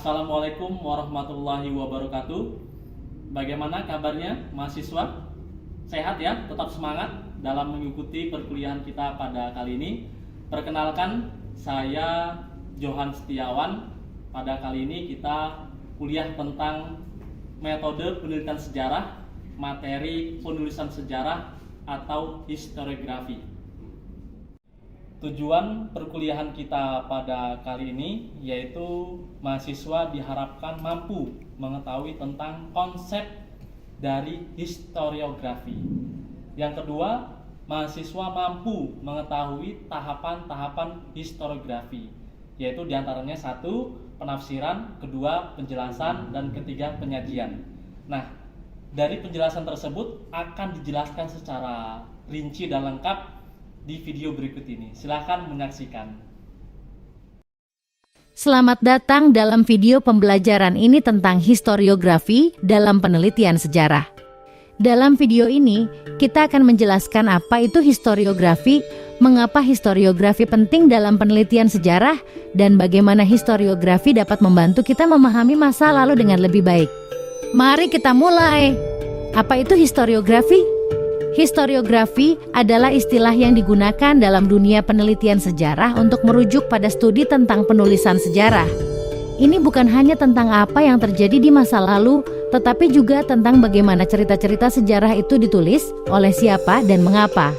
Assalamualaikum warahmatullahi wabarakatuh. Bagaimana kabarnya mahasiswa? Sehat ya? Tetap semangat dalam mengikuti perkuliahan kita pada kali ini. Perkenalkan, saya Johan Setiawan. Pada kali ini kita kuliah tentang metode penelitian sejarah, materi penulisan sejarah atau historiografi. Tujuan perkuliahan kita pada kali ini yaitu mahasiswa diharapkan mampu mengetahui tentang konsep dari historiografi. Yang kedua, mahasiswa mampu mengetahui tahapan-tahapan historiografi, yaitu diantaranya satu, penafsiran, kedua, penjelasan, dan ketiga, penyajian. Nah, dari penjelasan tersebut akan dijelaskan secara rinci dan lengkap di video berikut ini. Silahkan menyaksikan. Selamat datang dalam video pembelajaran ini tentang historiografi dalam penelitian sejarah. Dalam video ini, kita akan menjelaskan apa itu historiografi, mengapa historiografi penting dalam penelitian sejarah, dan bagaimana historiografi dapat membantu kita memahami masa lalu dengan lebih baik. Mari kita mulai. Apa itu historiografi? Historiografi adalah istilah yang digunakan dalam dunia penelitian sejarah untuk merujuk pada studi tentang penulisan sejarah. Ini bukan hanya tentang apa yang terjadi di masa lalu, tetapi juga tentang bagaimana cerita-cerita sejarah itu ditulis, oleh siapa dan mengapa.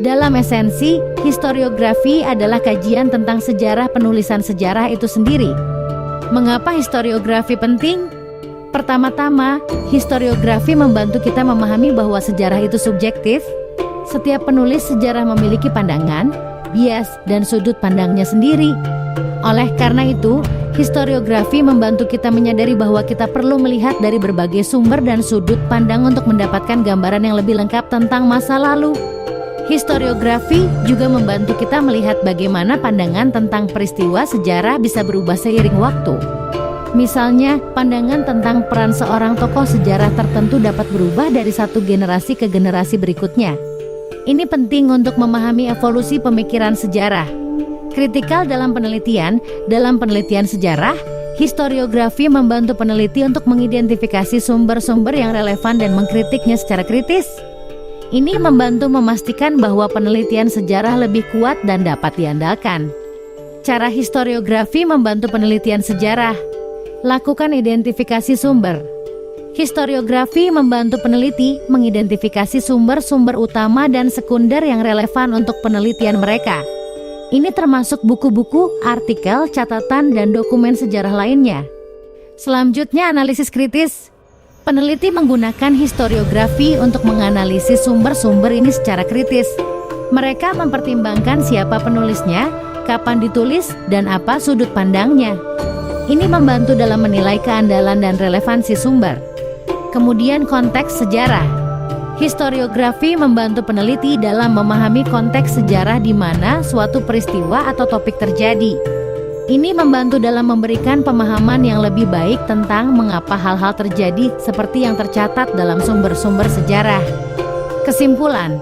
Dalam esensi, historiografi adalah kajian tentang sejarah penulisan sejarah itu sendiri. Mengapa historiografi penting? Pertama-tama, historiografi membantu kita memahami bahwa sejarah itu subjektif. Setiap penulis sejarah memiliki pandangan, bias, dan sudut pandangnya sendiri. Oleh karena itu, historiografi membantu kita menyadari bahwa kita perlu melihat dari berbagai sumber dan sudut pandang untuk mendapatkan gambaran yang lebih lengkap tentang masa lalu. Historiografi juga membantu kita melihat bagaimana pandangan tentang peristiwa sejarah bisa berubah seiring waktu. Misalnya, pandangan tentang peran seorang tokoh sejarah tertentu dapat berubah dari satu generasi ke generasi berikutnya. Ini penting untuk memahami evolusi pemikiran sejarah. Kritikal dalam penelitian sejarah, historiografi membantu peneliti untuk mengidentifikasi sumber-sumber yang relevan dan mengkritiknya secara kritis. Ini membantu memastikan bahwa penelitian sejarah lebih kuat dan dapat diandalkan. Cara historiografi membantu penelitian sejarah. Lakukan identifikasi sumber. Historiografi membantu peneliti mengidentifikasi sumber-sumber utama dan sekunder yang relevan untuk penelitian mereka. Ini termasuk buku-buku, artikel, catatan, dan dokumen sejarah lainnya. Selanjutnya, analisis kritis. Peneliti menggunakan historiografi untuk menganalisis sumber-sumber ini secara kritis. Mereka mempertimbangkan siapa penulisnya, kapan ditulis, dan apa sudut pandangnya. Ini membantu dalam menilai keandalan dan relevansi sumber. Kemudian konteks sejarah. Historiografi membantu peneliti dalam memahami konteks sejarah di mana suatu peristiwa atau topik terjadi. Ini membantu dalam memberikan pemahaman yang lebih baik tentang mengapa hal-hal terjadi seperti yang tercatat dalam sumber-sumber sejarah. Kesimpulan.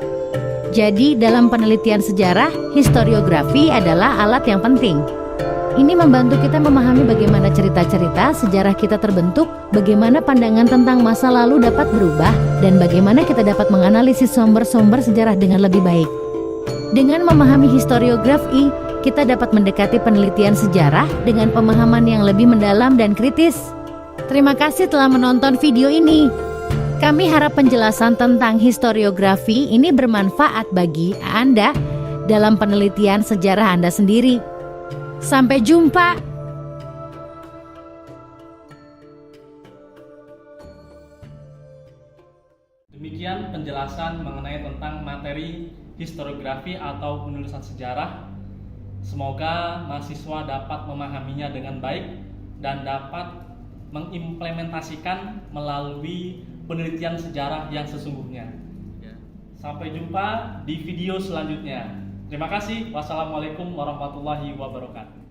Jadi, dalam penelitian sejarah, historiografi adalah alat yang penting. Ini membantu kita memahami bagaimana cerita-cerita sejarah kita terbentuk, bagaimana pandangan tentang masa lalu dapat berubah, dan bagaimana kita dapat menganalisis sumber-sumber sejarah dengan lebih baik. Dengan memahami historiografi, kita dapat mendekati penelitian sejarah dengan pemahaman yang lebih mendalam dan kritis. Terima kasih telah menonton video ini. Kami harap penjelasan tentang historiografi ini bermanfaat bagi Anda dalam penelitian sejarah Anda sendiri. Sampai jumpa. Demikian penjelasan mengenai tentang materi historiografi atau penulisan sejarah. Semoga mahasiswa dapat memahaminya dengan baik dan dapat mengimplementasikan melalui penelitian sejarah yang sesungguhnya. Sampai jumpa di video selanjutnya. Terima kasih. Wassalamualaikum warahmatullahi wabarakatuh.